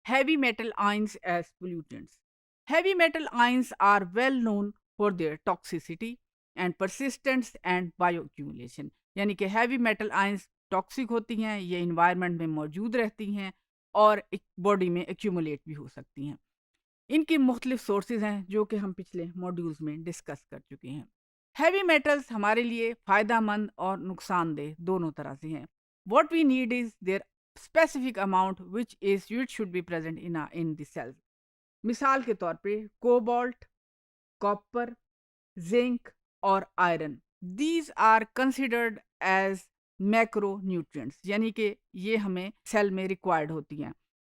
heavy metal ions as pollutants. Heavy metal ions are well known for their toxicity and persistence and bioaccumulation. यानी कि heavy metal ions toxic होती हैं, ये environment में मौजूद रहती हैं और बॉडी में एक्यूमुलेट भी हो सकती हैं। इनकी मुख्तलिफ सोर्सेज हैं जो कि हम पिछले मॉड्यूल्स में डिस्कस कर चुके हैं। हैवी मेटल्स हमारे लिए फ़ायदा मंद और नुकसानदेह दोनों तरह से हैं। What we need is there specific amount which should be present in the cells. मिसाल के तौर पे कोबाल्ट, कॉपर, जिंक और iron, these are considered as macro nutrients, यानी कि ये हमें सेल में रिक्वायर्ड होती हैं।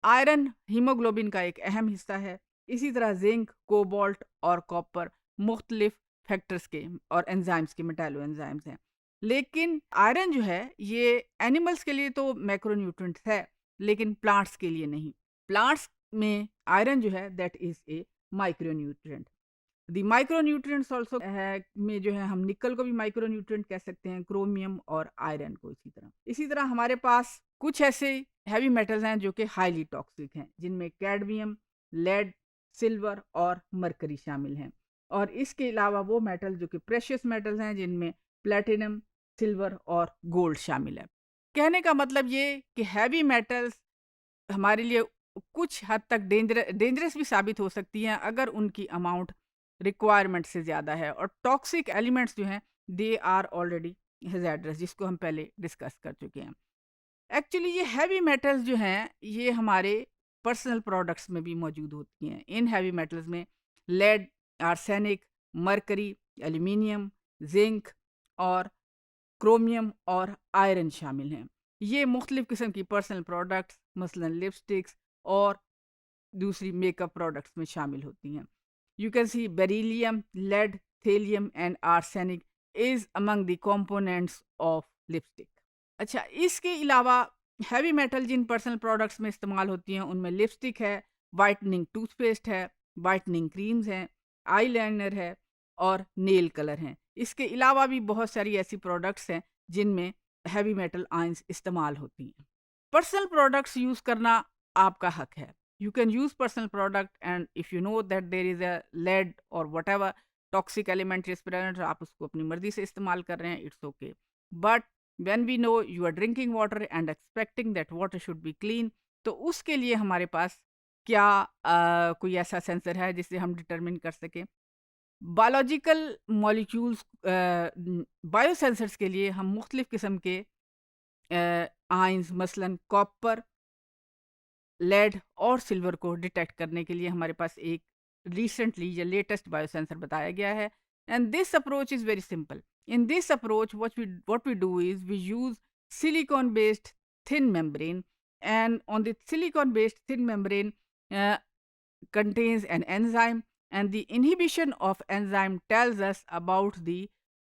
आयरन हीमोग्लोबिन का एक अहम हिस्सा है। इसी तरह जिंक, कोबाल्ट और कॉपर मुख्तलिफ फैक्टर्स के और एंजाइम्स के मेटालो एंजाइम्स हैं। लेकिन आयरन जो है ये एनिमल्स के लिए तो मैक्रो न्यूट्रिएंट्स है, लेकिन प्लांट्स के लिए नहीं। प्लांट्स में आयरन जो है that is a micro nutrient. The micro nutrients also है में जो है हम निकल को भी माइक्रो न्यूट्रिएंट कह सकते हैं, क्रोमियम और आयरन को। इसी तरह हमारे पास कुछ ऐसे हैवी मेटल्स हैं जो कि हाईली टॉक्सिक हैं, जिनमें कैडमियम, लेड, सिल्वर और मरकरी शामिल हैं। और इसके अलावा वो मेटल जो कि प्रेशियस मेटल्स हैं, जिनमें प्लेटिनम, सिल्वर और गोल्ड शामिल है। कहने का मतलब ये कि हैवी मेटल्स हमारे लिए कुछ हद तक डेंजरस भी साबित हो सकती हैं अगर उनकी अमाउंट रिक्वायरमेंट से ज़्यादा है। और टॉक्सिक एलिमेंट्स जो हैं दे आर ऑलरेडी हैज़ार्डस, जिसको हम पहले डिस्कस कर चुके हैं। एक्चुअली ये हैवी मेटल्स जो हैं ये हमारे पर्सनल प्रोडक्ट्स में भी मौजूद होती हैं। इन हैवी मेटल्स में lead, arsenic, mercury, aluminium, zinc और क्रोमियम और आयरन शामिल हैं। ये मुख्तलिफ किस्म की पर्सनल प्रोडक्ट्स मसलन लिपस्टिक्स और दूसरी मेकअप प्रोडक्ट्स में शामिल होती हैं। You can see beryllium, lead, thallium and arsenic is among the components of lipstick. अच्छा, इसके अलावा हैवी मेटल जिन पर्सनल प्रोडक्ट्स में इस्तेमाल होती हैं उनमें लिपस्टिक है, वाइटनिंग टूथपेस्ट है, वाइटनिंग क्रीम्स हैं, आईलाइनर है और नेल कलर हैं। इसके अलावा भी बहुत सारी ऐसी प्रोडक्ट्स हैं जिनमें हैवी मेटल आयंस इस्तेमाल होती हैं। पर्सनल प्रोडक्ट्स यूज़ करना आपका हक है। You can use personal product and if you know that there is a lead or whatever toxic element is present, आप उसको अपनी मर्जी से इस्तेमाल कर रहे हैं, it's okay. But when we know you are drinking water and expecting that water should be clean, तो उसके लिए हमारे पास क्या कोई ऐसा सेंसर है जिससे हम डिटरमिन कर सकें? बायोलॉजिकल मॉलिक्यूल्स बायोसेंसर्स के लिए हम मुख्तलिफ किस्म के आयंस मसलन कॉपर, लेड और सिल्वर को डिटेक्ट करने के लिए हमारे पास एक रिसेंटली या लेटेस्ट बायोसेंसर बताया गया है। And this approach is very simple. In this approach what we do is we use silicon based thin membrane, and on the silicon based thin membrane uh, contains an enzyme, and the inhibition of enzyme tells us about the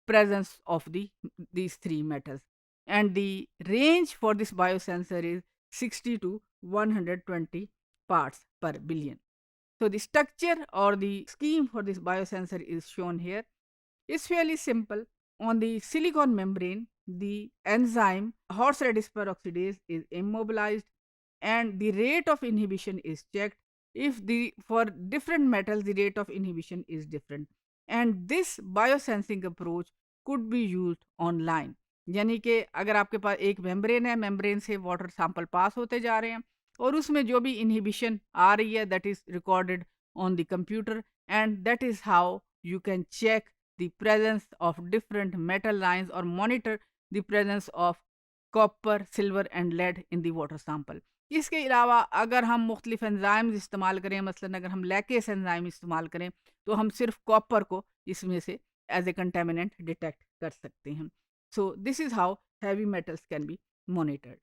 presence of these three metals. And the range for this biosensor is 60 to 120 parts per billion. So the structure or the scheme for this biosensor is shown here. It's fairly simple. On the silicon membrane, the enzyme horseradish peroxidase is immobilized and the rate of inhibition is checked. If the for different metals the rate of inhibition is different, and this biosensing approach could be used online. यानी कि अगर आपके पास एक membrane है, membrane से water sample पास होते जा रहे हैं और उसमें जो भी इनहिबिशन आ रही है that is recorded on the computer, and that is how you can check the presence of different metal lines or monitor the presence of copper, silver and lead in the water sample. इसके अलावा अगर हम मुख्तलिफ enzymes इस्तेमाल करें, मसलन अगर हम लैकेस एंजाइम इस्तेमाल करें, तो हम सिर्फ कॉपर को इसमें से एज ए कंटेमिनेंट डिटेक्ट कर सकते हैं। So this is how heavy metals can be monitored.